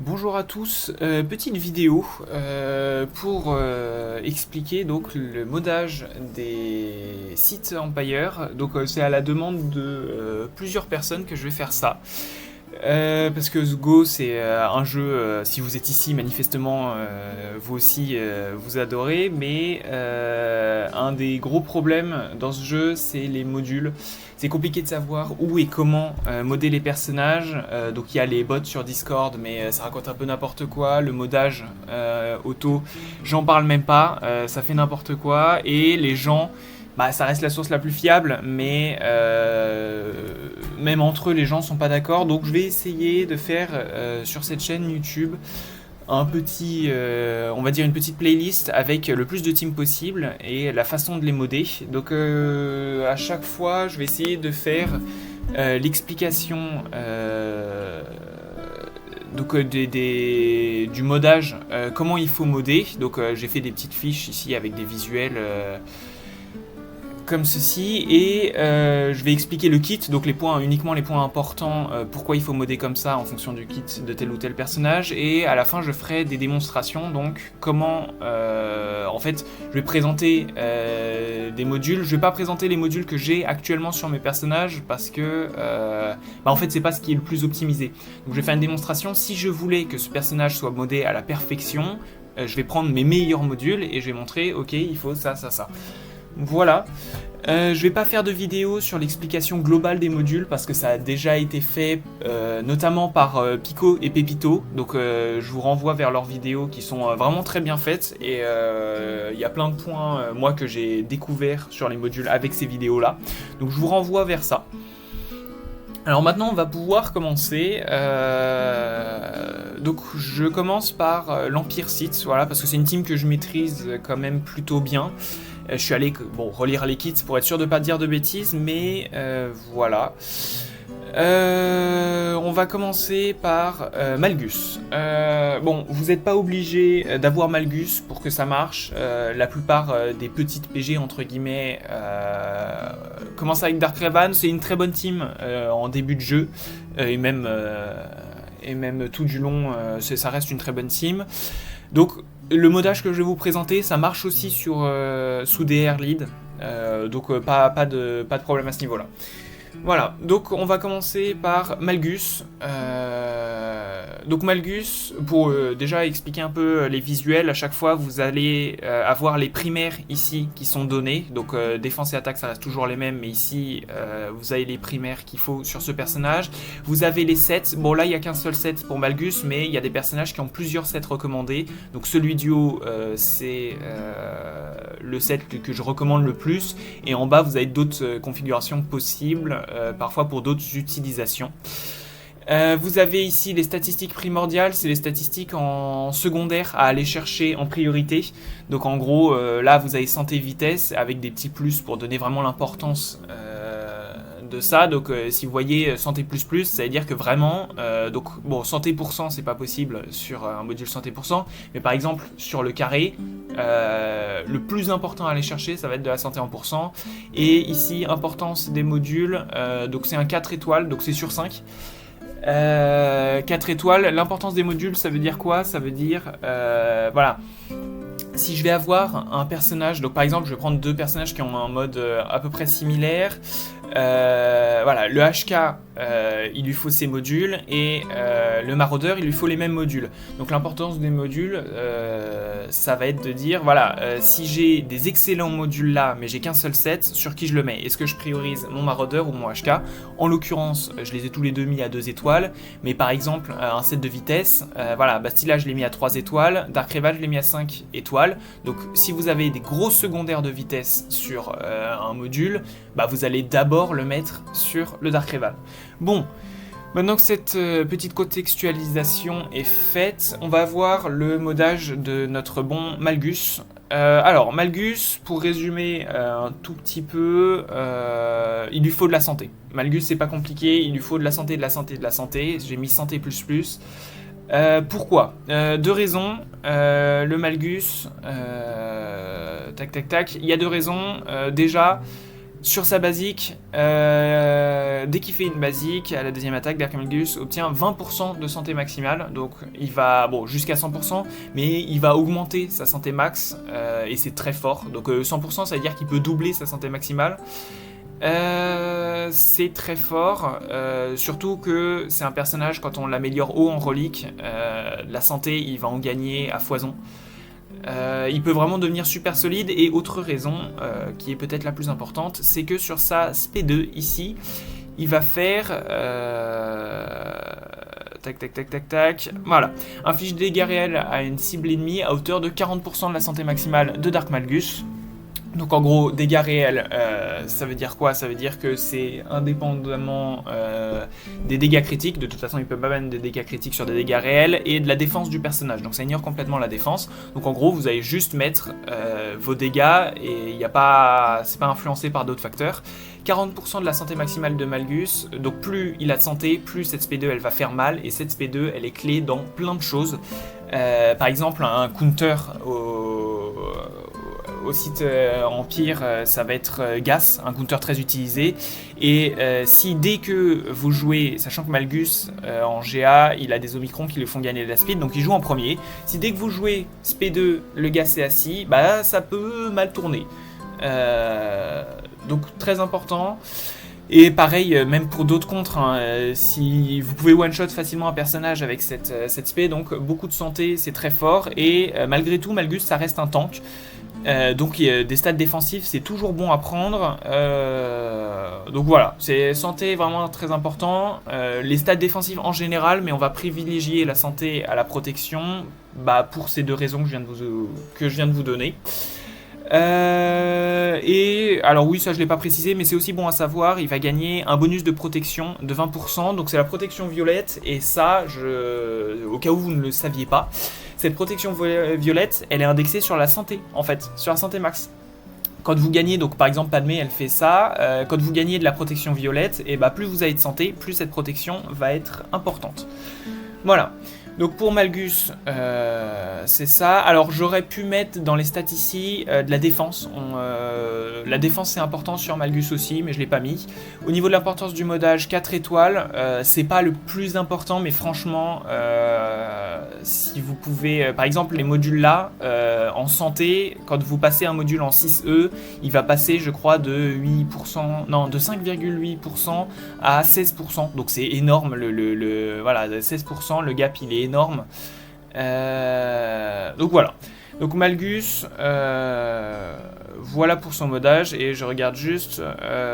Bonjour à tous, petite vidéo pour expliquer donc le modage des sites Empire. Donc c'est à la demande de plusieurs personnes que je vais faire ça. Parce que Go c'est un jeu, si vous êtes ici manifestement vous aussi vous adorez, mais un des gros problèmes dans ce jeu c'est les modules. C'est compliqué de savoir où et comment modder les personnages, donc il y a les bots sur Discord mais ça raconte un peu n'importe quoi, le modage auto j'en parle même pas, ça fait n'importe quoi et les gens bah, ça reste la source la plus fiable, mais même entre eux, les gens sont pas d'accord. Donc, je vais essayer de faire sur cette chaîne YouTube un petit, on va dire une petite playlist avec le plus de teams possible et la façon de les modder. Donc, à chaque fois, je vais essayer de faire l'explication. Donc du modage, comment il faut modder. Donc j'ai fait des petites fiches ici avec des visuels comme ceci et je vais expliquer le kit, donc les points, uniquement les points importants, pourquoi il faut modder comme ça en fonction du kit de tel ou tel personnage, et à la fin je ferai des démonstrations, donc comment en fait je vais présenter des modules. Je vais pas présenter les modules que j'ai actuellement sur mes personnages parce que en fait c'est pas ce qui est le plus optimisé, donc je vais faire une démonstration. Si je voulais que ce personnage soit modé à la perfection, je vais prendre mes meilleurs modules et je vais montrer ok il faut ça ça ça. Voilà, je vais pas faire de vidéo sur l'explication globale des modules parce que ça a déjà été fait notamment par Pico et Pepito, donc je vous renvoie vers leurs vidéos qui sont vraiment très bien faites et il y a plein de points moi que j'ai découvert sur les modules avec ces vidéos là, donc je vous renvoie vers ça. Alors maintenant on va pouvoir commencer, donc je commence par l'Empire Sith, voilà, parce que c'est une team que je maîtrise quand même plutôt bien. Je suis allé relire les kits pour être sûr de ne pas dire de bêtises, mais voilà. On va commencer par Malgus. Vous n'êtes pas obligé d'avoir Malgus pour que ça marche. La plupart des petites PG, entre guillemets, commencent avec Dark Revan. C'est une très bonne team en début de jeu, et même tout du long, ça reste une très bonne team. Donc, le modage que je vais vous présenter, ça marche aussi sur sous DR lead, donc pas de problème à ce niveau-là. Voilà, donc on va commencer par Malgus. Donc Malgus, pour déjà expliquer un peu les visuels, à chaque fois vous allez avoir les primaires ici qui sont donnés. Donc défense et attaque ça reste toujours les mêmes, mais ici vous avez les primaires qu'il faut sur ce personnage. Vous avez les sets, bon là il n'y a qu'un seul set pour Malgus, mais il y a des personnages qui ont plusieurs sets recommandés. Donc celui du haut c'est le set que je recommande le plus, et en bas vous avez d'autres configurations possibles, parfois pour d'autres utilisations. Vous avez ici les statistiques primordiales, c'est les statistiques en secondaire à aller chercher en priorité. Donc en gros, là vous avez santé vitesse avec des petits plus pour donner vraiment l'importance de ça. Donc si vous voyez santé plus plus, ça veut dire que vraiment, donc bon, santé pour cent c'est pas possible sur un module santé pour cent, mais par exemple sur le carré, le plus important à aller chercher ça va être de la santé en pourcent. Et ici importance des modules, donc c'est un 4 étoiles, donc c'est sur 5. 4 étoiles, l'importance des modules ça veut dire quoi? Ça veut dire voilà, si je vais avoir un personnage, donc par exemple je vais prendre deux personnages qui ont un mode à peu près similaire, voilà, le HK il lui faut ses modules et le maraudeur il lui faut les mêmes modules. Donc l'importance des modules ça va être de dire voilà, si j'ai des excellents modules là mais j'ai qu'un seul set, sur qui je le mets? Est-ce que je priorise mon maraudeur ou mon HK? En l'occurrence je les ai tous les deux mis à 2 étoiles, mais par exemple un set de vitesse, voilà, Bastila je l'ai mis à 3 étoiles, Dark Revan je l'ai mis à 5 étoiles. Donc si vous avez des gros secondaires de vitesse sur un module, bah, vous allez d'abord le mettre sur le Dark Revan. Bon, maintenant que cette petite contextualisation est faite, on va voir le modage de notre bon Malgus. Alors, Malgus, pour résumer un tout petit peu, il lui faut de la santé. Malgus, c'est pas compliqué, il lui faut de la santé, de la santé, de la santé. J'ai mis santé plus plus. Pourquoi? Deux raisons. Le Malgus, tac tac tac, il y a deux raisons. Déjà, Sur sa basique, dès qu'il fait une basique, à la deuxième attaque, Dark Malgus obtient 20% de santé maximale. Donc il va, bon, jusqu'à 100%, mais il va augmenter sa santé max, et c'est très fort. Donc 100%, ça veut dire qu'il peut doubler sa santé maximale. C'est très fort, surtout que c'est un personnage, quand on l'améliore haut en relique, la santé, il va en gagner à foison. Il peut vraiment devenir super solide, et autre raison, qui est peut-être la plus importante, c'est que sur sa SP2 ici, il va faire... tac, voilà. Inflige des dégâts réels à une cible ennemie à hauteur de 40% de la santé maximale de Dark Malgus. Donc en gros, dégâts réels, ça veut dire quoi? Ça veut dire que c'est indépendamment des dégâts critiques. De toute façon, il peut pas mettre des dégâts critiques sur des dégâts réels, et de la défense du personnage. Donc ça ignore complètement la défense. Donc en gros, vous allez juste mettre vos dégâts, et c'est pas influencé par d'autres facteurs. 40% de la santé maximale de Malgus, donc plus il a de santé, plus cette SP2 elle va faire mal, et cette SP2 elle est clé dans plein de choses. Par exemple, un counter au site Empire, ça va être Gas, un counter très utilisé. Et si dès que vous jouez, sachant que Malgus en GA, il a des Omicrons qui lui font gagner de la speed, donc il joue en premier. Si dès que vous jouez SP2, le Gas est assis, bah ça peut mal tourner. Donc très important. Et pareil, même pour d'autres contres, hein, si vous pouvez one-shot facilement un personnage avec cette spé, donc beaucoup de santé, c'est très fort. Et malgré tout, Malgus, ça reste un tank. Donc des stats défensifs, c'est toujours bon à prendre. Donc voilà, c'est santé vraiment très important. Les stats défensifs en général, mais on va privilégier la santé à la protection, pour ces deux raisons que je viens de vous donner. Et alors oui, ça je l'ai pas précisé, mais c'est aussi bon à savoir, il va gagner un bonus de protection de 20%, donc c'est la protection violette, et ça, au cas où vous ne le saviez pas, cette protection violette, elle est indexée sur la santé, en fait, sur la santé max. Quand vous gagnez, donc par exemple Padmé elle fait ça, quand vous gagnez de la protection violette, et plus vous avez de santé, plus cette protection va être importante. Voilà. Donc pour Malgus, c'est ça. Alors j'aurais pu mettre dans les stats ici de la défense. La défense c'est important sur Malgus aussi, mais je ne l'ai pas mis. Au niveau de l'importance du modage, 4 étoiles, c'est pas le plus important, mais franchement, si vous pouvez... par exemple les modules là, en santé, quand vous passez un module en 6E, il va passer je crois de 5,8% à 16%. Donc c'est énorme, voilà, 16%, le gap il est énorme. Donc voilà. Donc Malgus, voilà pour son modage, et je regarde juste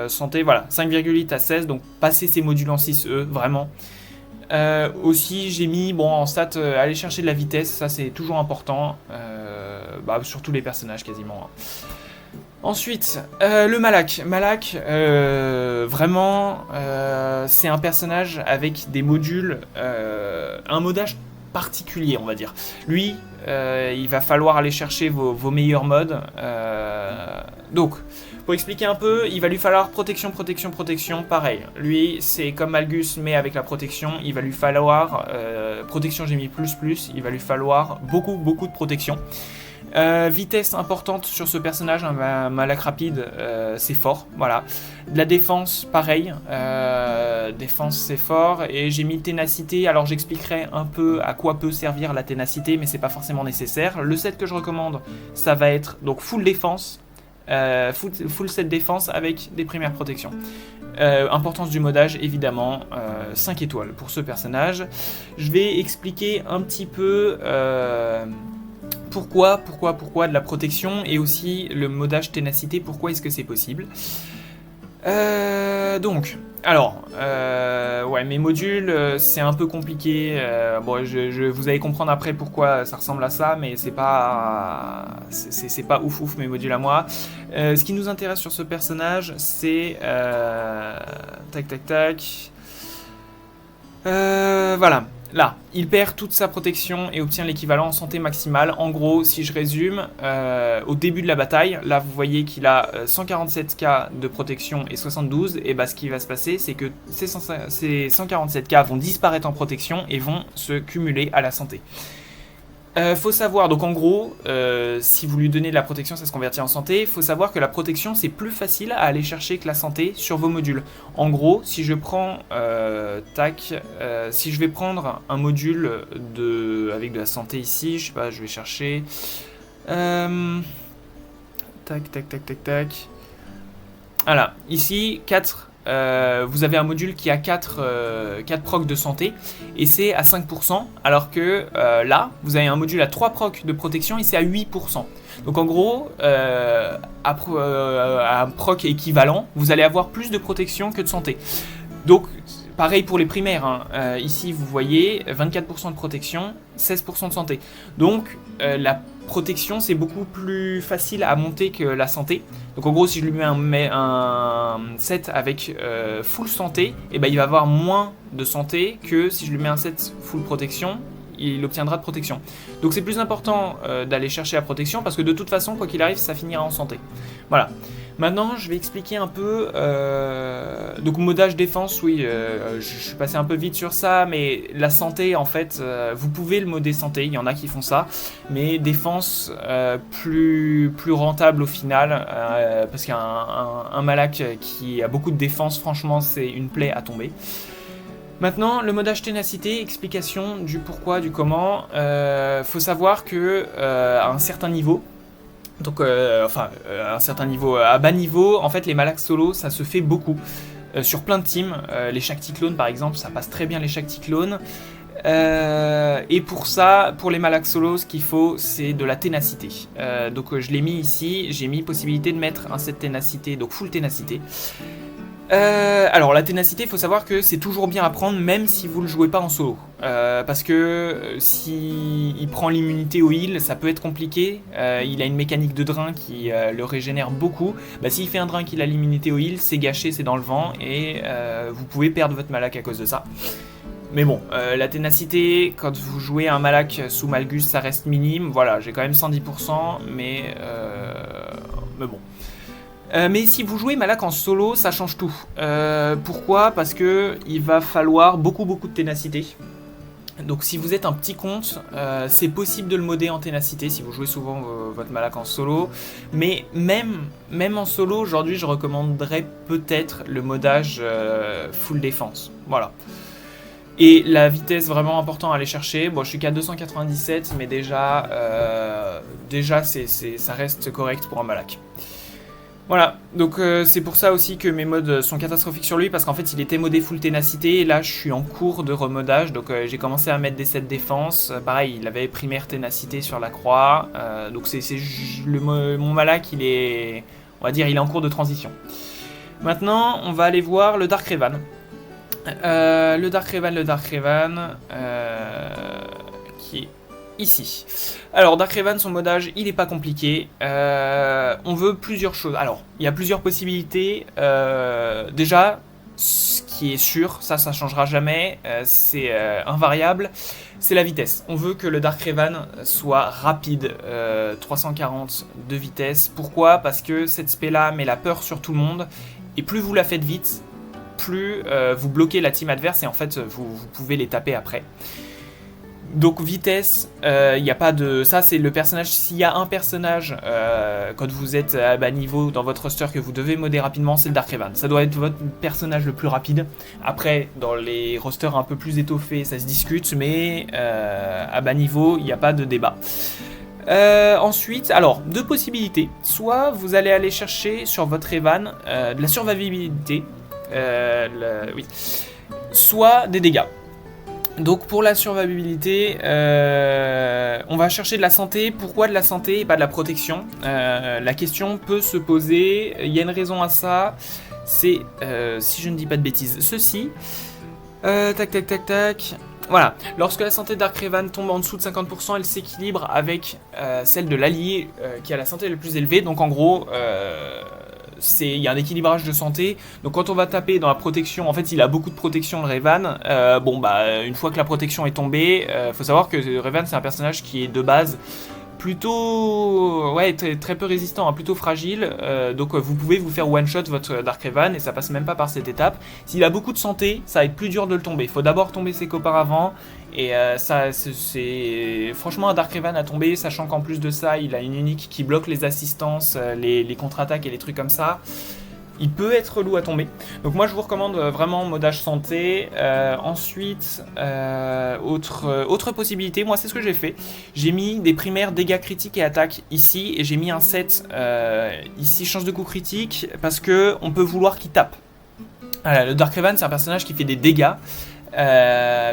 santé, voilà, 5,8 à 16, donc passer ses modules en 6E, vraiment. Aussi j'ai mis, en stat, aller chercher de la vitesse, ça c'est toujours important, sur tous les personnages quasiment. Ensuite, le Malak. Malak, vraiment, c'est un personnage avec des modules, un modage particulier, on va dire. Lui, il va falloir aller chercher vos meilleurs modes. Donc, pour expliquer un peu, il va lui falloir protection, pareil. Lui, c'est comme Malgus, mais avec la protection, il va lui falloir, protection j'ai mis plus, il va lui falloir beaucoup de protection. Vitesse importante sur ce personnage, un Malak rapide, c'est fort, voilà. De la défense, pareil, défense c'est fort, et j'ai mis ténacité. Alors j'expliquerai un peu à quoi peut servir la ténacité, mais c'est pas forcément nécessaire. Le set que je recommande, ça va être donc full défense, full set défense avec des premières protections. Importance du modage, évidemment, 5 étoiles pour ce personnage. Je vais expliquer un petit peu... Pourquoi de la protection, et aussi le modage ténacité, pourquoi est-ce que c'est possible. Donc, alors, mes modules, c'est un peu compliqué. Vous allez comprendre après pourquoi ça ressemble à ça, mais c'est pas ouf mes modules à moi. Ce qui nous intéresse sur ce personnage, c'est voilà. Là, il perd toute sa protection et obtient l'équivalent en santé maximale. En gros, si je résume, au début de la bataille, là vous voyez qu'il a 147k de protection et 72, et ce qui va se passer, c'est que ces 147k vont disparaître en protection et vont se cumuler à la santé. Faut savoir, donc en gros, si vous lui donnez de la protection, ça se convertit en santé. Faut savoir que la protection, c'est plus facile à aller chercher que la santé sur vos modules. En gros, si je prends, si je vais prendre un module avec de la santé ici, je sais pas, je vais chercher... tac. Voilà, ici, 4... vous avez un module qui a 4 procs de santé et c'est à 5%, alors que là, vous avez un module à 3 procs de protection et c'est à 8%. Donc en gros, à un proc équivalent, vous allez avoir plus de protection que de santé. Donc pareil pour les primaires, hein. Ici vous voyez 24% de protection, 16% de santé. Donc la protection c'est beaucoup plus facile à monter que la santé. Donc en gros si je lui mets un set avec full santé, et ben, il va avoir moins de santé que si je lui mets un set full protection, il obtiendra de protection. Donc c'est plus important d'aller chercher la protection parce que de toute façon quoi qu'il arrive ça finira en santé. Voilà. Maintenant, je vais expliquer un peu. Donc, modage défense, oui, je suis passé un peu vite sur ça, mais la santé, en fait, vous pouvez le modder santé, il y en a qui font ça, mais défense plus rentable au final, parce qu'un Malak qui a beaucoup de défense, franchement, c'est une plaie à tomber. Maintenant, le modage ténacité, explication du pourquoi, du comment. Faut savoir que à un certain niveau. Donc, à un certain niveau, à bas niveau, en fait, les Malaks solo, ça se fait beaucoup. Sur plein de teams, les Shakti clones par exemple, ça passe très bien les Shakti clones. Et pour ça, pour les Malaks solo, ce qu'il faut, c'est de la ténacité. Donc, je l'ai mis ici, j'ai mis possibilité de mettre un set ténacité, donc full ténacité. Alors la ténacité, il faut savoir que c'est toujours bien à prendre même si vous ne le jouez pas en solo. Parce que si il prend l'immunité au heal, ça peut être compliqué. Il a une mécanique de drain qui le régénère beaucoup. Bah, s'il fait un drain qui a l'immunité au heal, c'est gâché, c'est dans le vent et vous pouvez perdre votre Malak à cause de ça. Mais bon, la ténacité, quand vous jouez un Malak sous Malgus, ça reste minime. Voilà, j'ai quand même 110%, mais bon. Mais si vous jouez Malak en solo, ça change tout. Pourquoi ? Parce que il va falloir beaucoup de ténacité. Donc si vous êtes un petit compte, c'est possible de le modder en ténacité si vous jouez souvent votre Malak en solo. Mais même en solo, aujourd'hui, je recommanderais peut-être le modage full défense. Voilà. Et la vitesse vraiment important à aller chercher. Bon, je suis qu'à 297, mais déjà ça reste correct pour un Malak. Voilà, donc c'est pour ça aussi que mes mods sont catastrophiques sur lui, parce qu'en fait il était modé full ténacité, et là je suis en cours de remodage, donc j'ai commencé à mettre des sets défense, pareil il avait primaire ténacité sur la croix, donc mon Malak il est, on va dire, il est en cours de transition. Maintenant on va aller voir le Dark Revan. Le Dark Revan, qui est ici. Alors Dark Revan, son modage, il est pas compliqué. On veut plusieurs choses. Alors, il y a plusieurs possibilités. Déjà, ce qui est sûr, ça changera jamais, c'est invariable, c'est la vitesse. On veut que le Dark Revan soit rapide, 340 de vitesse. Pourquoi ? Parce que cette spé-là met la peur sur tout le monde, et plus vous la faites vite, plus vous bloquez la team adverse, et en fait, vous pouvez les taper après. Donc vitesse, il n'y a pas de... Ça c'est le personnage, s'il y a un personnage quand vous êtes à bas niveau dans votre roster que vous devez modder rapidement, c'est le Dark Revan. Ça doit être votre personnage le plus rapide. Après, dans les rosters un peu plus étoffés, ça se discute, mais à bas niveau, il n'y a pas de débat. Ensuite, alors, deux possibilités. Soit vous allez aller chercher sur votre Revan de la survivabilité, oui. Soit des dégâts. Donc pour la survivabilité, on va chercher de la santé. Pourquoi de la santé et pas de la protection ? La question peut se poser, il y a une raison à ça, c'est, si je ne dis pas de bêtises, ceci. Tac. Voilà, lorsque la santé de Dark Revan tombe en dessous de 50%, elle s'équilibre avec celle de l'allié qui a la santé la plus élevée. Donc en gros... il y a un équilibrage de santé, donc quand on va taper dans la protection, en fait il a beaucoup de protection le Revan, une fois que la protection est tombée, faut savoir que Revan c'est un personnage qui est de base plutôt... Ouais, très peu résistant, hein, plutôt fragile. Donc vous pouvez vous faire one-shot votre Darkrevan et ça passe même pas par cette étape. S'il a beaucoup de santé, ça va être plus dur de le tomber. Il faut d'abord tomber ses copains avant. Et ça, c'est franchement un Darkrevan à tomber, sachant qu'en plus de ça, il a une unique qui bloque les assistances, les contre-attaques et les trucs comme ça. Il peut être relou à tomber. Donc moi je vous recommande vraiment modage santé. Ensuite, autre possibilité, moi c'est ce que j'ai fait. J'ai mis des primaires dégâts critiques et attaques ici. Et j'ai mis un set ici, chance de coup critique, parce que on peut vouloir qu'il tape. Voilà, le Darkrevan c'est un personnage qui fait des dégâts.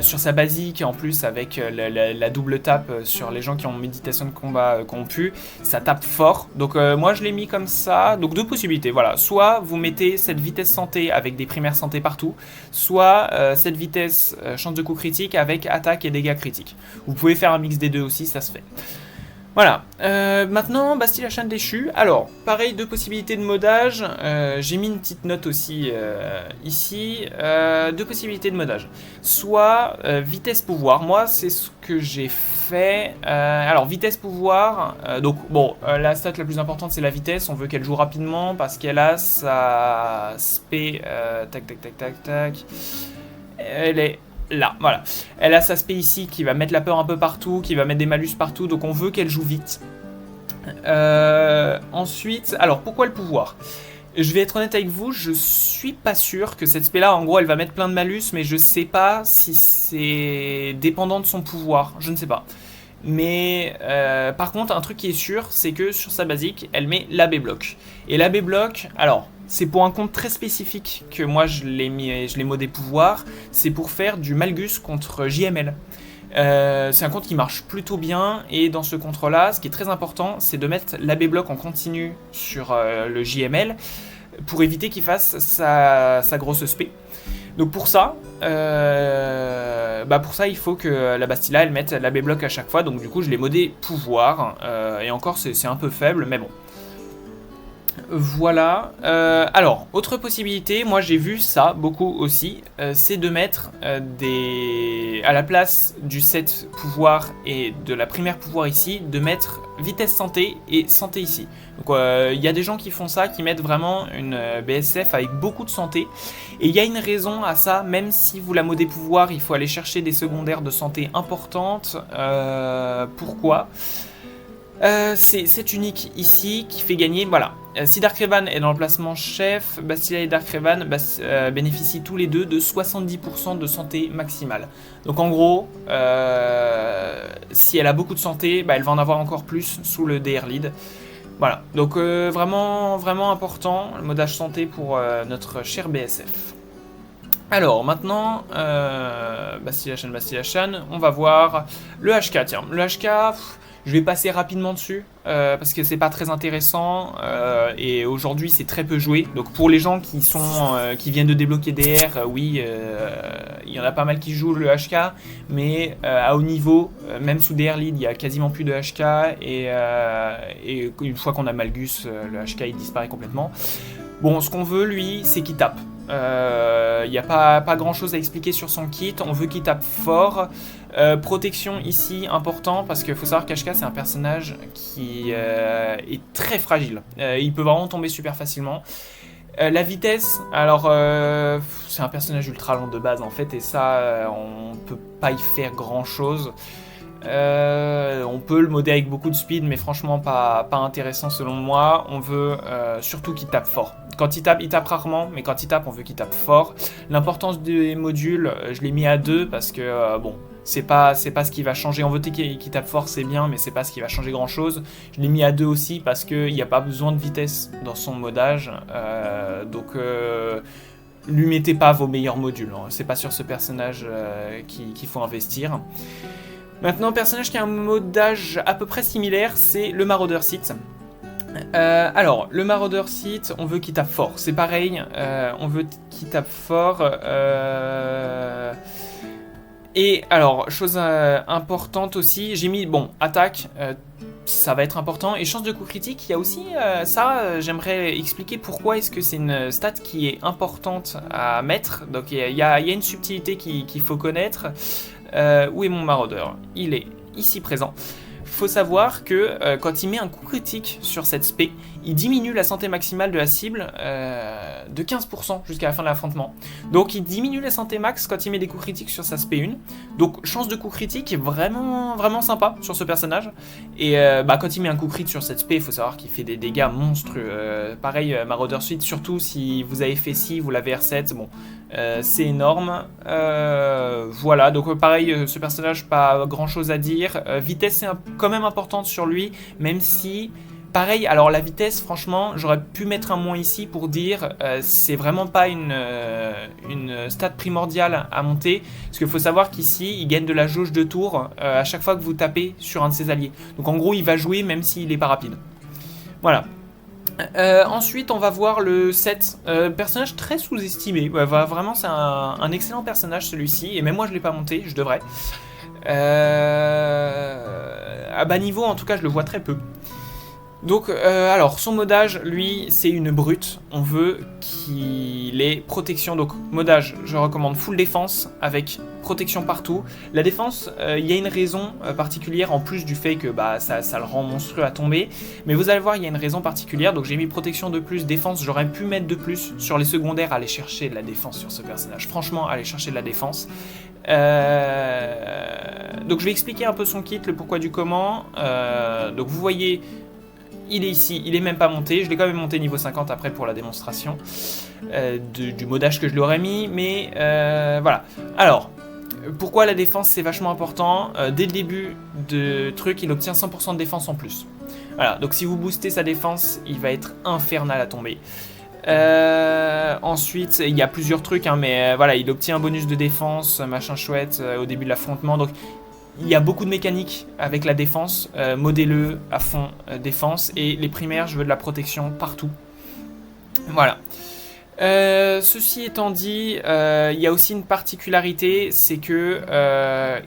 Sur sa basique, en plus avec la double tape sur les gens qui ont méditation de combat corrompue, ça tape fort. Donc moi je l'ai mis comme ça. Donc deux possibilités, voilà. Soit vous mettez cette vitesse santé avec des primaires santé partout, soit cette vitesse chance de coup critique avec attaque et dégâts critiques. Vous pouvez faire un mix des deux aussi, ça se fait. Voilà, maintenant Bastille la chaîne déchue. Alors, pareil, deux possibilités de modage. J'ai mis une petite note aussi ici. Deux possibilités de modage. Soit vitesse pouvoir. Moi, c'est ce que j'ai fait. Alors, vitesse pouvoir. Donc, bon, la stat la plus importante, c'est la vitesse. On veut qu'elle joue rapidement parce qu'elle a sa spé. Tac, tac, tac, tac, tac. Elle est. Là, voilà. Elle a sa spé ici qui va mettre la peur un peu partout, qui va mettre des malus partout, donc on veut qu'elle joue vite. Ensuite, alors pourquoi le pouvoir ? Je vais être honnête avec vous, je suis pas sûr que cette spé là, en gros, elle va mettre plein de malus, mais je sais pas si c'est dépendant de son pouvoir, je ne sais pas. Mais par contre, un truc qui est sûr, c'est que sur sa basique, elle met l'AB bloc. Et l'AB bloc, alors, c'est pour un compte très spécifique que moi je l'ai modé pouvoir, c'est pour faire du Malgus contre JML. C'est un compte qui marche plutôt bien, et dans ce contre-là, ce qui est très important, c'est de mettre l'AB bloc en continu sur le JML pour éviter qu'il fasse sa grosse spé. Donc pour ça, il faut que la Bastilla elle mette l'AB bloc à chaque fois. Donc du coup, je l'ai modé pouvoir. Et encore, c'est un peu faible, mais bon. Voilà. Alors, autre possibilité, moi j'ai vu ça beaucoup aussi, c'est de mettre à la place du set pouvoir et de la primaire pouvoir ici, de mettre vitesse santé et santé ici. Donc il y a des gens qui font ça, qui mettent vraiment une BSF avec beaucoup de santé. Et il y a une raison à ça, même si vous la modez pouvoir, il faut aller chercher des secondaires de santé importantes. Pourquoi ? C'est cette unique ici qui fait gagner, voilà. Si Darkrevan est dans le placement chef, Bastilla et Darkrevan bénéficient tous les deux de 70% de santé maximale. Donc en gros, si elle a beaucoup de santé, elle va en avoir encore plus sous le DR lead. Voilà, donc vraiment, vraiment important, le modage santé pour notre cher BSF. Alors maintenant, Bastilla Chan, on va voir le HK. Tiens, le HK... Je vais passer rapidement dessus parce que c'est pas très intéressant et aujourd'hui c'est très peu joué. Donc pour les gens qui viennent de débloquer DR, oui, il y en a pas mal qui jouent le HK, mais à haut niveau, même sous DR lead, il y a quasiment plus de HK et une fois qu'on a Malgus, le HK il disparaît complètement. Bon, ce qu'on veut lui, c'est qu'il tape. Il n'y a pas grand chose à expliquer sur son kit, on veut qu'il tape fort. Protection ici, important, parce qu'il faut savoir qu'HK c'est un personnage qui est très fragile. Il peut vraiment tomber super facilement. La vitesse, alors c'est un personnage ultra lent de base en fait, et ça on peut pas y faire grand chose. On peut le modder avec beaucoup de speed, mais franchement pas intéressant selon moi. On veut surtout qu'il tape fort. Quand il tape rarement, mais quand il tape, on veut qu'il tape fort. L'importance des modules, je l'ai mis à 2 parce que bon, c'est pas ce qui va changer. On veut qu'il tape fort, c'est bien, mais c'est pas ce qui va changer grand chose. Je l'ai mis à 2 aussi parce qu'il n'y a pas besoin de vitesse dans son modage. Donc lui mettez pas vos meilleurs modules. Hein. C'est pas sur ce personnage qu'il faut investir. Maintenant, personnage qui a un modage à peu près similaire, c'est le Marauder Sith. Alors, le Marauder Sith, on veut qu'il tape fort. C'est pareil, on veut qu'il tape fort. Et alors, chose importante aussi, j'ai mis, bon, attaque, ça va être important. Et chance de coup critique, il y a aussi ça, j'aimerais expliquer pourquoi est-ce que c'est une stat qui est importante à mettre. Donc, il y a une subtilité qu'il faut connaître. Où est mon maraudeur ? Il est ici présent. faut savoir que quand il met un coup critique sur cette spé, il diminue la santé maximale de la cible de 15% jusqu'à la fin de l'affrontement. Donc il diminue la santé max quand il met des coups critiques sur sa spé 1. Donc chance de coup critique est vraiment, vraiment sympa sur ce personnage. Et quand il met un coup crit sur cette spé, il faut savoir qu'il fait des dégâts monstrueux. Pareil, Marauder Suite, surtout si vous avez fait si, vous l'avez R7, bon, c'est énorme. Voilà, donc pareil, ce personnage, pas grand chose à dire. Vitesse est quand même importante sur lui, même si... Pareil, alors la vitesse, franchement, j'aurais pu mettre un moins ici pour dire c'est vraiment pas une stat primordiale à monter, parce qu'il faut savoir qu'ici, il gagne de la jauge de tour à chaque fois que vous tapez sur un de ses alliés. Donc en gros, il va jouer même s'il est pas rapide. Voilà. Ensuite, on va voir le 7, personnage très sous-estimé. Ouais, vraiment, c'est un excellent personnage celui-ci, et même moi je l'ai pas monté, je devrais. À bas niveau, en tout cas, je le vois très peu. Donc, alors, son modage, lui, c'est une brute. On veut qu'il ait protection. Donc, modage, je recommande full défense avec protection partout. La défense, il y a une raison particulière en plus du fait que ça le rend monstrueux à tomber. Mais vous allez voir, il y a une raison particulière. Donc, j'ai mis protection de plus, défense. J'aurais pu mettre de plus sur les secondaires. Aller chercher de la défense sur ce personnage. Franchement, aller chercher de la défense. Donc, je vais expliquer un peu son kit, le pourquoi du comment. Donc, vous voyez... Il est ici, il est même pas monté, je l'ai quand même monté niveau 50 après pour la démonstration du modage que je lui aurais mis, mais voilà. Alors, pourquoi la défense c'est vachement important? Dès le début de truc, il obtient 100% de défense en plus. Voilà, donc si vous boostez sa défense, il va être infernal à tomber. Ensuite, il y a plusieurs trucs, hein, mais voilà, il obtient un bonus de défense, machin chouette, au début de l'affrontement, donc... Il y a beaucoup de mécaniques avec la défense, modelleux à fond défense, et les primaires, je veux de la protection partout. Voilà. Ceci étant dit, il y a aussi une particularité, c'est que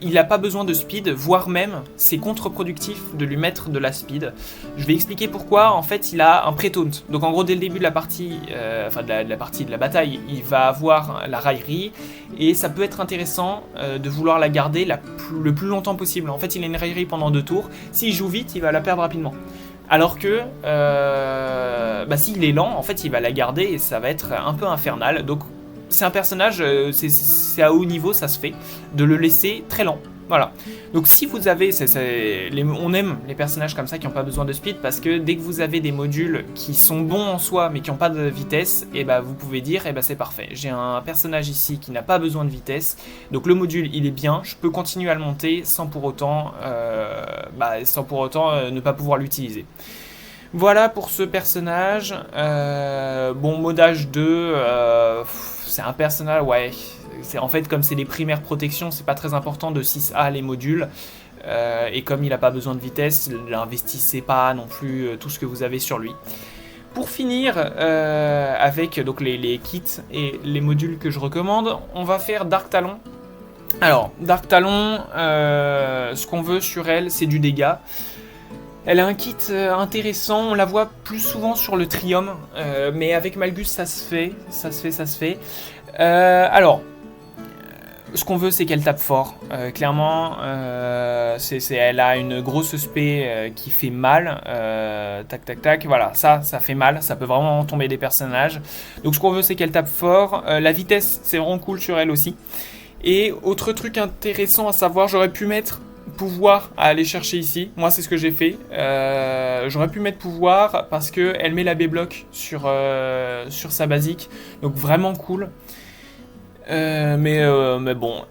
il n'a pas besoin de speed, voire même c'est contre-productif de lui mettre de la speed. Je vais expliquer pourquoi. En fait, il a un pré-taunt. Donc en gros, dès le début de la partie, de la bataille, il va avoir la raillerie et ça peut être intéressant de vouloir la garder le plus longtemps possible. En fait, il a une raillerie pendant 2 tours. S'il joue vite, il va la perdre rapidement. Alors que s'il est lent, en fait, il va la garder et ça va être un peu infernal. Donc, c'est un personnage, c'est à haut niveau, ça se fait, de le laisser très lent. Voilà. Donc, si vous avez... on aime les personnages comme ça qui n'ont pas besoin de speed parce que dès que vous avez des modules qui sont bons en soi mais qui n'ont pas de vitesse, et vous pouvez dire, c'est parfait. J'ai un personnage ici qui n'a pas besoin de vitesse. Donc, le module, il est bien. Je peux continuer à le monter sans pour autant, ne pas pouvoir l'utiliser. Voilà pour ce personnage. Modage 2, c'est un personnage, ouais. En fait, comme c'est les primaires protections, c'est pas très important de 6A les modules. Et comme il n'a pas besoin de vitesse, n'investissez pas non plus tout ce que vous avez sur lui. Pour finir, avec donc, les kits et les modules que je recommande, on va faire Dark Talon. Alors, Dark Talon, ce qu'on veut sur elle, c'est du dégât. Elle a un kit intéressant, on la voit plus souvent sur le Trium, mais avec Malgus ça se fait. Alors, ce qu'on veut c'est qu'elle tape fort, clairement, elle a une grosse spé qui fait mal, tac, voilà, ça fait mal, ça peut vraiment tomber des personnages. Donc ce qu'on veut c'est qu'elle tape fort, la vitesse c'est vraiment cool sur elle aussi. Et autre truc intéressant à savoir, j'aurais pu mettre pouvoir à aller chercher ici. Moi, c'est ce que j'ai fait. J'aurais pu mettre pouvoir parce qu'elle met la B-block sur sa basique. Donc, vraiment cool. Mais bon.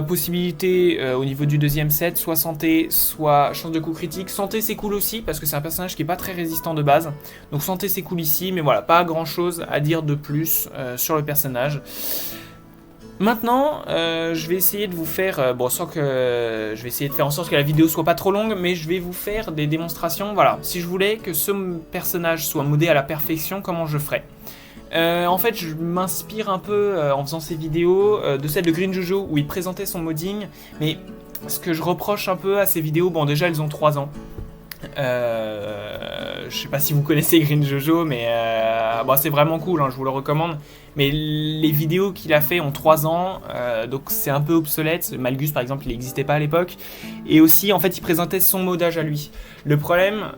Possibilité au niveau du deuxième set, soit santé, soit chance de coup critique. Santé, c'est cool aussi parce que c'est un personnage qui n'est pas très résistant de base. Donc, santé, c'est cool ici. Mais voilà, pas grand-chose à dire de plus sur le personnage. Maintenant, je vais essayer de vous faire, je vais essayer de faire en sorte que la vidéo soit pas trop longue, mais je vais vous faire des démonstrations. Voilà, si je voulais que ce personnage soit modé à la perfection, comment je ferais? En fait, je m'inspire un peu en faisant ces vidéos de celle de Green Jojo où il présentait son modding, mais ce que je reproche un peu à ces vidéos, bon déjà elles ont 3 ans. je sais pas si vous connaissez Green Jojo, mais bon, c'est vraiment cool, hein, je vous le recommande. Mais les vidéos qu'il a fait ont 3 ans, donc c'est un peu obsolète. Malgus par exemple, il n'existait pas à l'époque. Et aussi, en fait, il présentait son modage à lui. Le problème,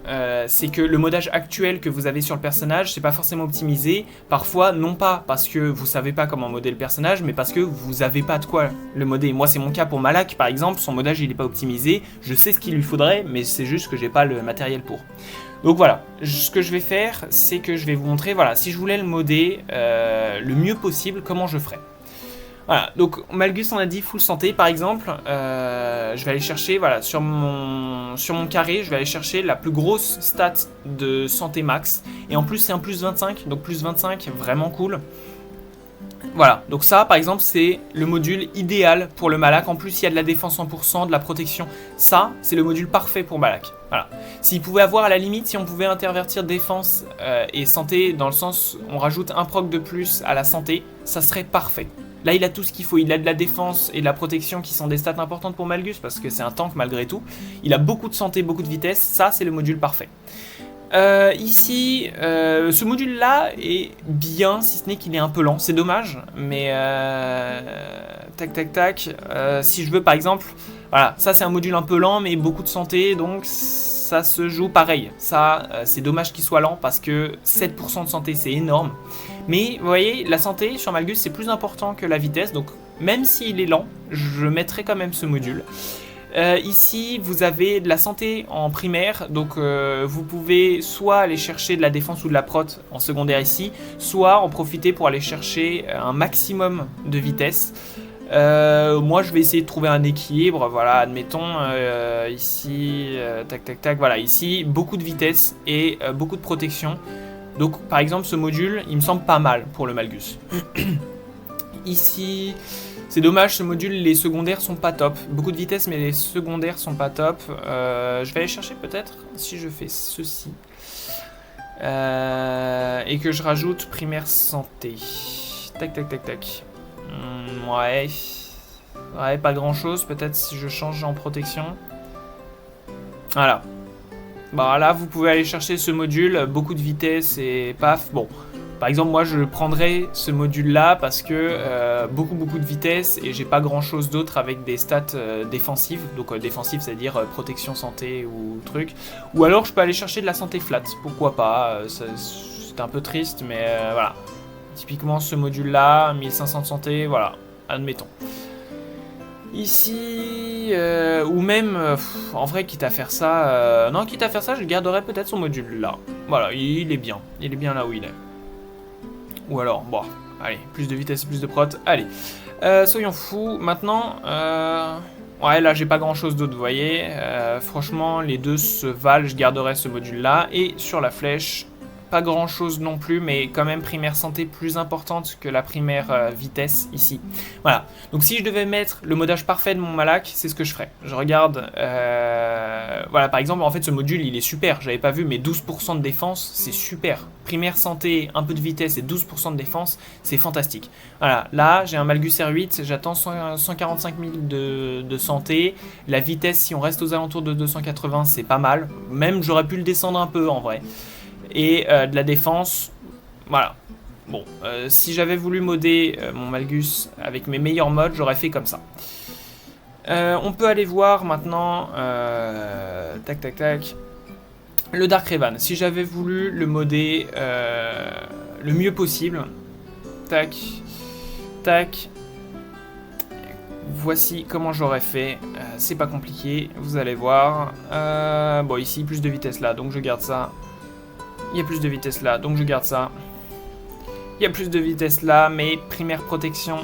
c'est que le modage actuel que vous avez sur le personnage, c'est pas forcément optimisé. Parfois, non pas parce que vous savez pas comment modder le personnage, mais parce que vous avez pas de quoi le modder. Moi, c'est mon cas pour Malak, par exemple, son modage il est pas optimisé. Je sais ce qu'il lui faudrait, mais c'est juste que j'ai pas le matériel pour. Donc voilà, ce que je vais faire, c'est que je vais vous montrer, voilà, si je voulais le modder le mieux possible, comment je ferais. Voilà, donc Malgus on a dit full santé par exemple, je vais aller chercher, voilà, sur mon carré, je vais aller chercher la plus grosse stat de santé max, et en plus c'est un plus 25, donc plus 25, vraiment cool. Voilà, donc ça par exemple c'est le module idéal pour le Malak. En plus il y a de la défense 100%, de la protection. Ça c'est le module parfait pour Malak. Voilà. S'il pouvait avoir à la limite, si on pouvait intervertir défense et santé, dans le sens on rajoute un proc de plus à la santé, ça serait parfait. Là il a tout ce qu'il faut, il a de la défense et de la protection qui sont des stats importantes pour Malgus parce que c'est un tank malgré tout. Il a beaucoup de santé, beaucoup de vitesse, ça c'est le module parfait. Ici, ce module-là est bien, si ce n'est qu'il est un peu lent. C'est dommage, mais tac, tac, tac. Si je veux, par exemple, voilà, ça c'est un module un peu lent, mais beaucoup de santé, donc ça se joue pareil. Ça, c'est dommage qu'il soit lent parce que 7% de santé, c'est énorme. Mais vous voyez, la santé sur Malgus, c'est plus important que la vitesse, donc même s'il est lent, je mettrai quand même ce module. Ici, vous avez de la santé en primaire, donc vous pouvez soit aller chercher de la défense ou de la prot en secondaire ici, soit en profiter pour aller chercher un maximum de vitesse. Moi, je vais essayer de trouver un équilibre, voilà, admettons, ici, tac, tac, tac, voilà, ici, beaucoup de vitesse et beaucoup de protection. Donc, par exemple, ce module, il me semble pas mal pour le Malgus. Ici... C'est dommage, ce module, les secondaires sont pas top. Beaucoup de vitesse, mais les secondaires sont pas top. Je vais aller chercher peut-être, si je fais ceci. Et que je rajoute primaire santé. Tac, tac, tac, tac. Ouais. Ouais, pas grand-chose. Peut-être si je change en protection. Voilà. Bah là, vous pouvez aller chercher ce module. Beaucoup de vitesse et paf. Bon. Par exemple, moi je prendrais ce module-là parce que beaucoup de vitesse et j'ai pas grand-chose d'autre avec des stats défensives. Donc défensives, c'est-à-dire protection santé ou truc. Ou alors je peux aller chercher de la santé flat, pourquoi pas. C'est un peu triste, mais voilà. Typiquement ce module-là, 1500 de santé, voilà, admettons. Ici, ou même, en vrai, quitte à faire ça... non, quitte à faire ça, je garderais peut-être son module-là. Voilà, il est bien là où il est. Ou alors, bon, allez, plus de vitesse, plus de prot, allez. Soyons fous, maintenant, ouais, là, j'ai pas grand-chose d'autre, vous voyez. Franchement, les deux se valent, je garderai ce module-là. Et sur la flèche, pas grand-chose non plus, mais quand même primaire santé plus importante que la primaire vitesse ici. Voilà, donc si je devais mettre le modage parfait de mon Malak, c'est ce que je ferais. Je regarde, voilà, par exemple, en fait, ce module, il est super, j'avais pas vu, mais 12% de défense, c'est super. Primaire santé, un peu de vitesse et 12% de défense, c'est fantastique. Voilà, là, j'ai un Malgus R8, j'attends 145 000 de santé. La vitesse, si on reste aux alentours de 280, c'est pas mal. Même, j'aurais pu le descendre un peu, en vrai. Et de la défense, voilà. Bon, si j'avais voulu modder mon Malgus avec mes meilleurs modes, j'aurais fait comme ça. On peut aller voir maintenant, tac tac tac, le Dark Revan. Si j'avais voulu le modder le mieux possible, tac, tac, voici comment j'aurais fait. C'est pas compliqué, vous allez voir. Bon, ici, plus de vitesse là, donc je garde ça. Il y a plus de vitesse là, donc je garde ça. Il y a plus de vitesse là, mais primaire protection,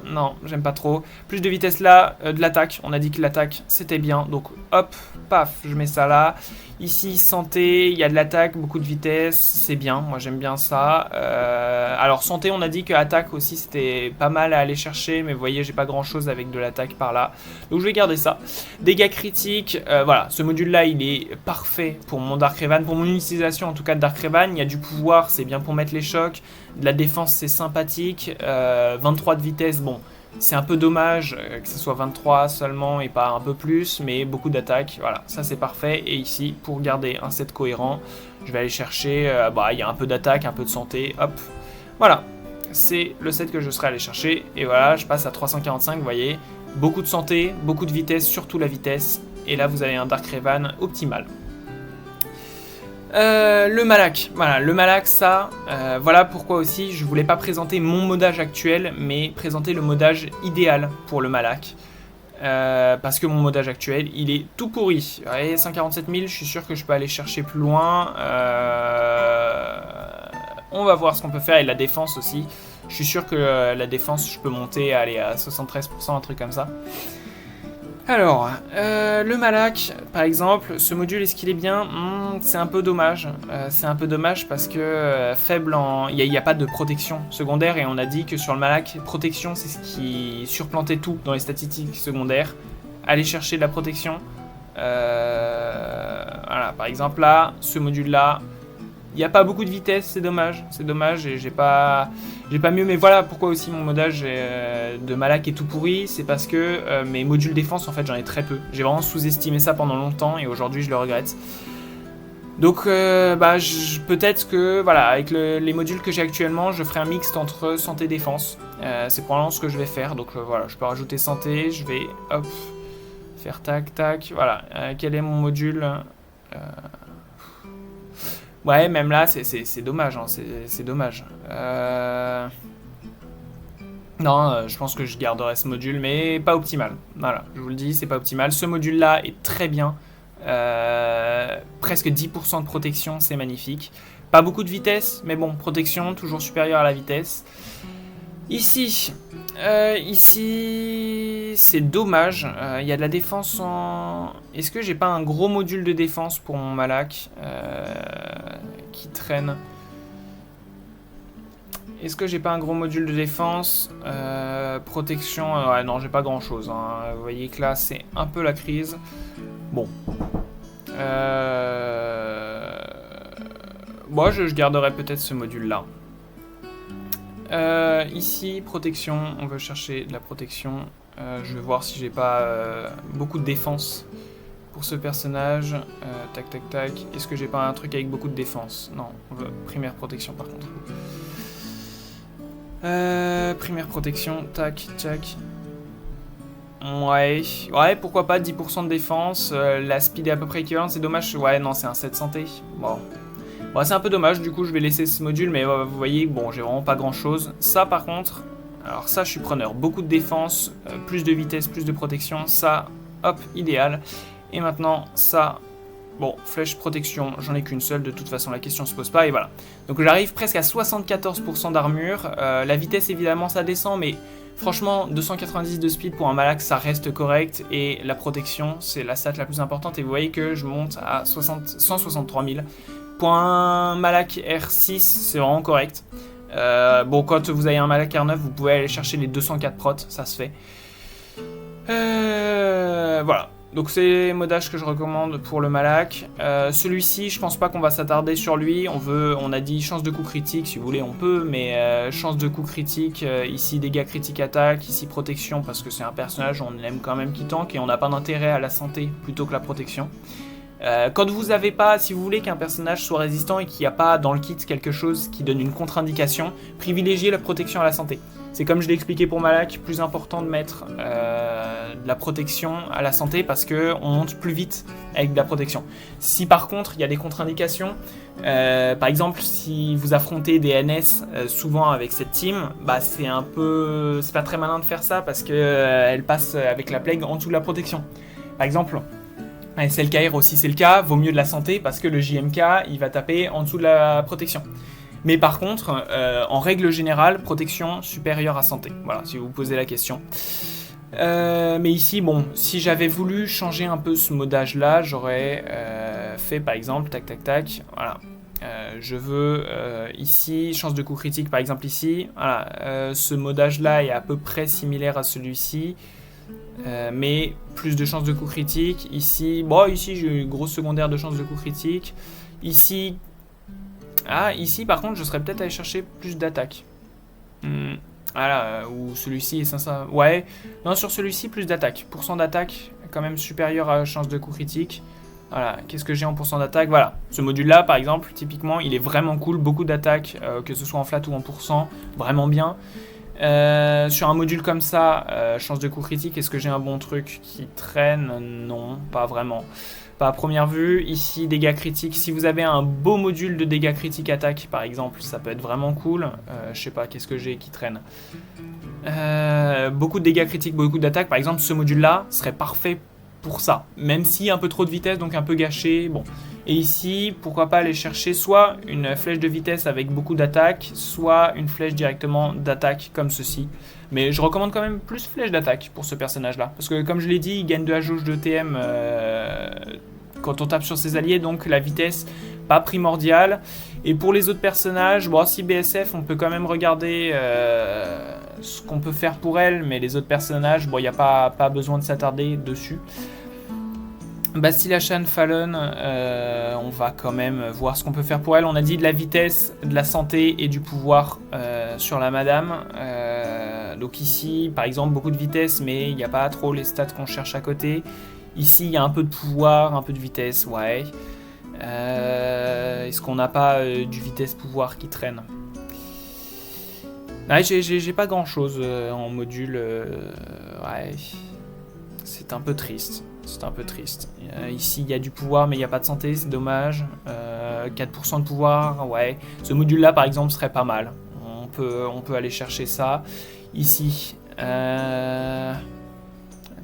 non, j'aime pas trop. Plus de vitesse là, de l'attaque. On a dit que l'attaque, c'était bien. Donc, hop, paf, je mets ça là. Ici, santé, il y a de l'attaque, beaucoup de vitesse, c'est bien. Moi, j'aime bien ça. Alors, santé, on a dit que attaque aussi, c'était pas mal à aller chercher. Mais vous voyez, j'ai pas grand-chose avec de l'attaque par là. Donc, je vais garder ça. Dégâts critiques, voilà. Ce module-là, il est parfait pour mon Dark Revan. Pour mon utilisation, en tout cas, de Dark Revan. Il y a du pouvoir, c'est bien pour mettre les chocs. De la défense, c'est sympathique. 23 de vitesse, bon, C'est un peu dommage que ce soit 23 seulement et pas un peu plus, mais beaucoup d'attaques, voilà, ça c'est parfait. Et ici, pour garder un set cohérent, je vais aller chercher, il y a un peu d'attaque, un peu de santé, hop, voilà. C'est le set que je serais allé chercher, et voilà, je passe à 345, vous voyez, beaucoup de santé, beaucoup de vitesse, surtout la vitesse, et là vous avez un Dark Revan optimal. Le Malak, voilà, le Malak, ça, voilà pourquoi aussi je voulais pas présenter mon modage actuel, mais présenter le modage idéal pour le Malak. Parce que mon modage actuel, il est tout pourri. Allez, 147 000, je suis sûr que je peux aller chercher plus loin. On va voir ce qu'on peut faire, et la défense aussi. Je suis sûr que la défense, je peux monter aller à 73%, un truc comme ça. Alors, le Malak, par exemple, ce module, est-ce qu'il est bien? C'est un peu dommage. C'est un peu dommage parce que faible en... Il n'y a pas de protection secondaire, et on a dit que sur le Malak, protection, c'est ce qui surplantait tout dans les statistiques secondaires. Aller chercher de la protection. Voilà, par exemple là, ce module-là, il n'y a pas beaucoup de vitesse, c'est dommage, et j'ai pas mieux, mais voilà pourquoi aussi mon modage de Malak est tout pourri, c'est parce que mes modules défense, en fait, j'en ai très peu. J'ai vraiment sous-estimé ça pendant longtemps, et aujourd'hui je le regrette. Donc peut-être que, voilà, avec les modules que j'ai actuellement, je ferai un mixte entre santé et défense. C'est probablement ce que je vais faire, donc voilà, je peux rajouter santé, je vais, hop, faire tac, tac, voilà. Quel est mon module Ouais, même là, c'est dommage, hein, c'est dommage. Non, je pense que je garderai ce module, mais pas optimal. Voilà, je vous le dis, c'est pas optimal. Ce module-là est très bien. Presque 10% de protection, c'est magnifique. Pas beaucoup de vitesse, mais bon, protection, toujours supérieure à la vitesse. Ici, c'est dommage. Il y a de la défense en... Est-ce que j'ai pas un gros module de défense pour mon Malak qui traîne? Est-ce que j'ai pas un gros module de défense? Protection, ouais, non, j'ai pas grand chose, hein. Vous voyez que là, c'est un peu la crise. Bon. Moi, je garderai peut-être ce module-là. Ici, protection, on veut chercher de la protection. Je vais voir si j'ai pas beaucoup de défense pour ce personnage. Tac, tac, tac. Est-ce que j'ai pas un truc avec beaucoup de défense? Non, on veut primaire protection par contre. Primaire protection, tac, tac. Ouais, pourquoi pas 10% de défense. La speed est à peu près équivalente, c'est dommage. Ouais, non, c'est un 7 santé. Bon, c'est un peu dommage, du coup je vais laisser ce module, mais vous voyez, bon, j'ai vraiment pas grand chose. Ça par contre, alors ça je suis preneur, beaucoup de défense, plus de vitesse, plus de protection, ça, hop, idéal. Et maintenant, ça, bon, flèche protection, j'en ai qu'une seule, de toute façon la question se pose pas, et voilà. Donc j'arrive presque à 74% d'armure, la vitesse évidemment ça descend, mais franchement 290 de speed pour un Malak ça reste correct, et la protection c'est la stat la plus importante, et vous voyez que je monte à 163 000. Pour un Malak R6, c'est vraiment correct. Bon, quand vous avez un Malak R9, vous pouvez aller chercher les 204 prot, ça se fait. Voilà. Donc c'est les modages que je recommande pour le Malak. Celui-ci, je pense pas qu'on va s'attarder sur lui. On a dit chance de coup critique, si vous voulez on peut, mais chance de coup critique, ici dégâts critiques attaque, ici protection, parce que c'est un personnage, on aime quand même qui tank, et on n'a pas d'intérêt à la santé plutôt que la protection. Quand vous n'avez pas, si vous voulez qu'un personnage soit résistant et qu'il n'y a pas dans le kit quelque chose qui donne une contre-indication, privilégiez la protection à la santé. C'est comme je l'ai expliqué pour Malak, plus important de mettre de la protection à la santé parce qu'on monte plus vite avec de la protection. Si par contre il y a des contre-indications, par exemple si vous affrontez des NS souvent avec cette team, bah c'est pas très malin de faire ça parce qu'elle passe avec la plague en dessous de la protection. Par exemple, SLKR aussi c'est le cas, vaut mieux de la santé parce que le JMK il va taper en dessous de la protection. Mais par contre, en règle générale, protection supérieure à santé. Voilà, si vous vous posez la question. Mais ici, bon, si j'avais voulu changer un peu ce modage là, j'aurais fait par exemple, tac tac tac, voilà. Je veux ici, chance de coup critique par exemple ici, voilà, ce modage là est à peu près similaire à celui-ci. Mais plus de chances de coup critique. Ici, bon, ici j'ai une grosse secondaire de chances de coup critique. Ici, ici par contre, je serais peut-être allé chercher plus d'attaque. Voilà, ou celui-ci est 500... Ouais, non, sur celui-ci, plus d'attaque. Pourcent d'attaque, quand même supérieur à chance de coup critique. Voilà, qu'est-ce que j'ai en pourcent d'attaque? Voilà, ce module-là, par exemple, typiquement, il est vraiment cool. Beaucoup d'attaque, que ce soit en flat ou en pourcent, vraiment bien. Sur un module comme ça, chance de coup critique, est-ce que j'ai un bon truc qui traîne? Non, pas vraiment. Pas à première vue. Ici, dégâts critiques. Si vous avez un beau module de dégâts critiques attaque, par exemple, ça peut être vraiment cool. Je sais pas, qu'est-ce que j'ai qui traîne? Beaucoup de dégâts critiques, beaucoup d'attaque. Par exemple, ce module-là serait parfait pour ça. Même si un peu trop de vitesse, donc un peu gâché. Bon. Et ici, pourquoi pas aller chercher soit une flèche de vitesse avec beaucoup d'attaque, soit une flèche directement d'attaque comme ceci. Mais je recommande quand même plus flèche d'attaque pour ce personnage-là. Parce que comme je l'ai dit, il gagne de la jauge de TM quand on tape sur ses alliés, donc la vitesse pas primordiale. Et pour les autres personnages, bon, si BSF, on peut quand même regarder ce qu'on peut faire pour elle, mais les autres personnages, bon, il n'y a pas besoin de s'attarder dessus. Bastille Ashan Fallon, on va quand même voir ce qu'on peut faire pour elle. On a dit de la vitesse, de la santé et du pouvoir sur la madame. Donc ici, par exemple, beaucoup de vitesse, mais il n'y a pas trop les stats qu'on cherche à côté. Ici, il y a un peu de pouvoir, un peu de vitesse, ouais. Est-ce qu'on n'a pas du vitesse-pouvoir qui traîne? Ouais, j'ai pas grand-chose en module. Ouais, c'est un peu triste. C'est un peu triste. Ici, il y a du pouvoir, mais il n'y a pas de santé, c'est dommage. 4% de pouvoir, ouais. Ce module-là, par exemple, serait pas mal. On peut aller chercher ça. Ici,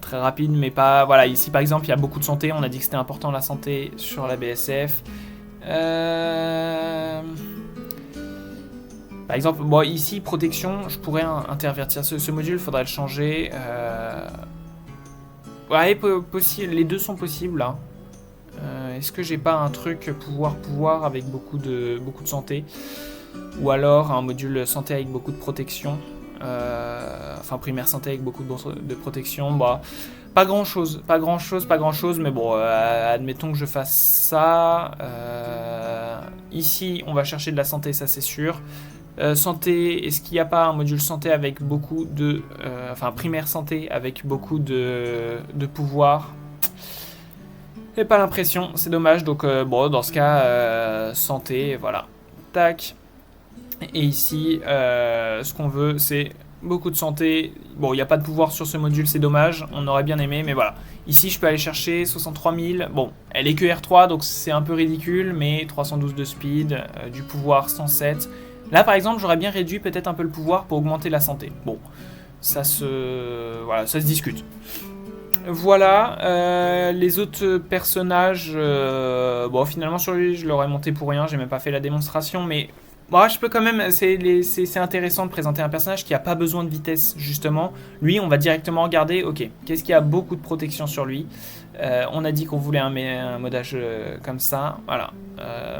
très rapide, mais pas... Voilà, ici, par exemple, il y a beaucoup de santé. On a dit que c'était important, la santé, sur la BSF. Par exemple, bon, ici, protection, je pourrais intervertir ce module, il faudrait le changer. Ouais, possible. Les deux sont possibles là. Est-ce que j'ai pas un truc pouvoir avec beaucoup de santé, ou alors un module santé avec beaucoup de protection, enfin primaire santé avec beaucoup de protection. Bah, pas grand chose, mais bon, admettons que je fasse ça. Ici, on va chercher de la santé, ça c'est sûr. Santé, est-ce qu'il n'y a pas un module santé avec beaucoup de... enfin, primaire santé avec beaucoup de pouvoir? J'ai pas l'impression, c'est dommage. Donc, bon, dans ce cas, santé, voilà. Tac. Et ici, ce qu'on veut, c'est beaucoup de santé. Bon, il n'y a pas de pouvoir sur ce module, c'est dommage. On aurait bien aimé, mais voilà. Ici, je peux aller chercher 63 000. Bon, elle est que R3, donc c'est un peu ridicule, mais 312 de speed, du pouvoir 107. Là, par exemple, j'aurais bien réduit peut-être un peu le pouvoir pour augmenter la santé. Bon, ça se discute. Voilà, les autres personnages, bon, finalement, sur lui, je l'aurais monté pour rien, j'ai même pas fait la démonstration, mais bon, je peux quand même, c'est intéressant de présenter un personnage qui a pas besoin de vitesse, justement. Lui, on va directement regarder, ok, qu'est-ce qui a beaucoup de protection sur lui? On a dit qu'on voulait un modage comme ça, voilà.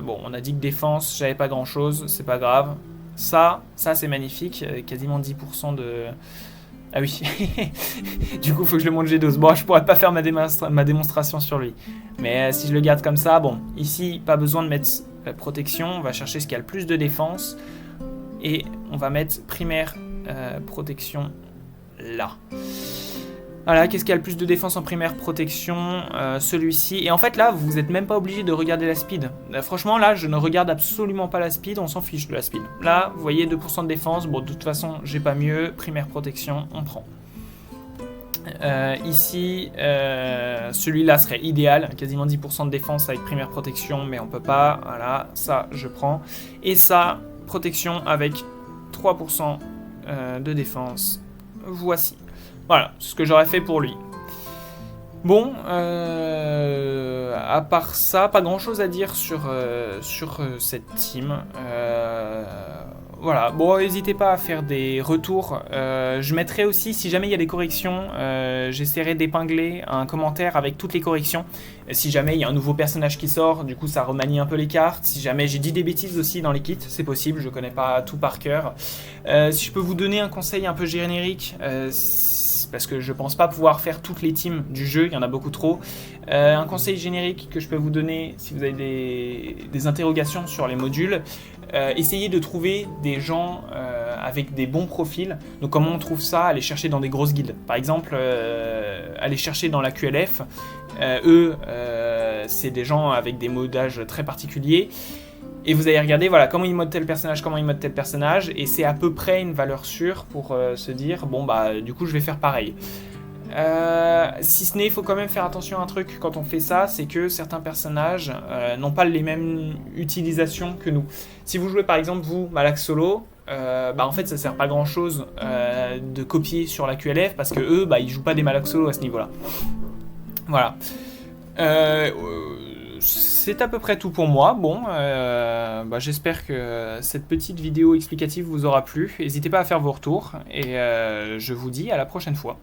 Bon, on a dit que défense, j'avais pas grand chose, c'est pas grave. Ça c'est magnifique, quasiment 10% de... Ah oui, du coup, il faut que je le monte G12. Bon, je pourrais pas faire ma démonstration sur lui. Mais si je le garde comme ça, bon, ici, pas besoin de mettre protection. On va chercher ce qui a le plus de défense. Et on va mettre primaire protection là. Voilà, qu'est-ce qui a le plus de défense en primaire protection? Celui-ci. Et en fait, là, vous n'êtes même pas obligé de regarder la speed. Franchement, là, je ne regarde absolument pas la speed. On s'en fiche de la speed. Là, vous voyez, 2% de défense. Bon, de toute façon, j'ai pas mieux. Primaire protection, on prend. Ici, celui-là serait idéal. Quasiment 10% de défense avec primaire protection, mais on peut pas. Voilà, ça, je prends. Et ça, protection avec 3% de défense. Voici. Voilà, c'est ce que j'aurais fait pour lui. Bon, à part ça, pas grand chose à dire sur cette team. Voilà, bon, n'hésitez pas à faire des retours. Je mettrai aussi, si jamais il y a des corrections, j'essaierai d'épingler un commentaire avec toutes les corrections. Si jamais il y a un nouveau personnage qui sort, du coup ça remanie un peu les cartes. Si jamais j'ai dit des bêtises aussi dans les kits, c'est possible, je connais pas tout par cœur. Si je peux vous donner un conseil un peu générique, parce que je pense pas pouvoir faire toutes les teams du jeu, il y en a beaucoup trop. Un conseil générique que je peux vous donner si vous avez des interrogations sur les modules, essayez de trouver des gens avec des bons profils. Donc comment on trouve ça? Aller chercher dans des grosses guildes. Par exemple, aller chercher dans la QLF. C'est des gens avec des modages très particuliers. Et vous allez regarder voilà, comment ils modent tel personnage, et c'est à peu près une valeur sûre pour se dire, bon bah du coup je vais faire pareil. Si ce n'est, il faut quand même faire attention à un truc quand on fait ça, c'est que certains personnages n'ont pas les mêmes utilisations que nous. Si vous jouez par exemple vous, Malax Solo, en fait ça sert pas grand chose de copier sur la QLF parce que eux, ils jouent pas des Malax Solo à ce niveau-là. Voilà. C'est à peu près tout pour moi. Bon, j'espère que cette petite vidéo explicative vous aura plu. N'hésitez pas à faire vos retours et je vous dis à la prochaine fois.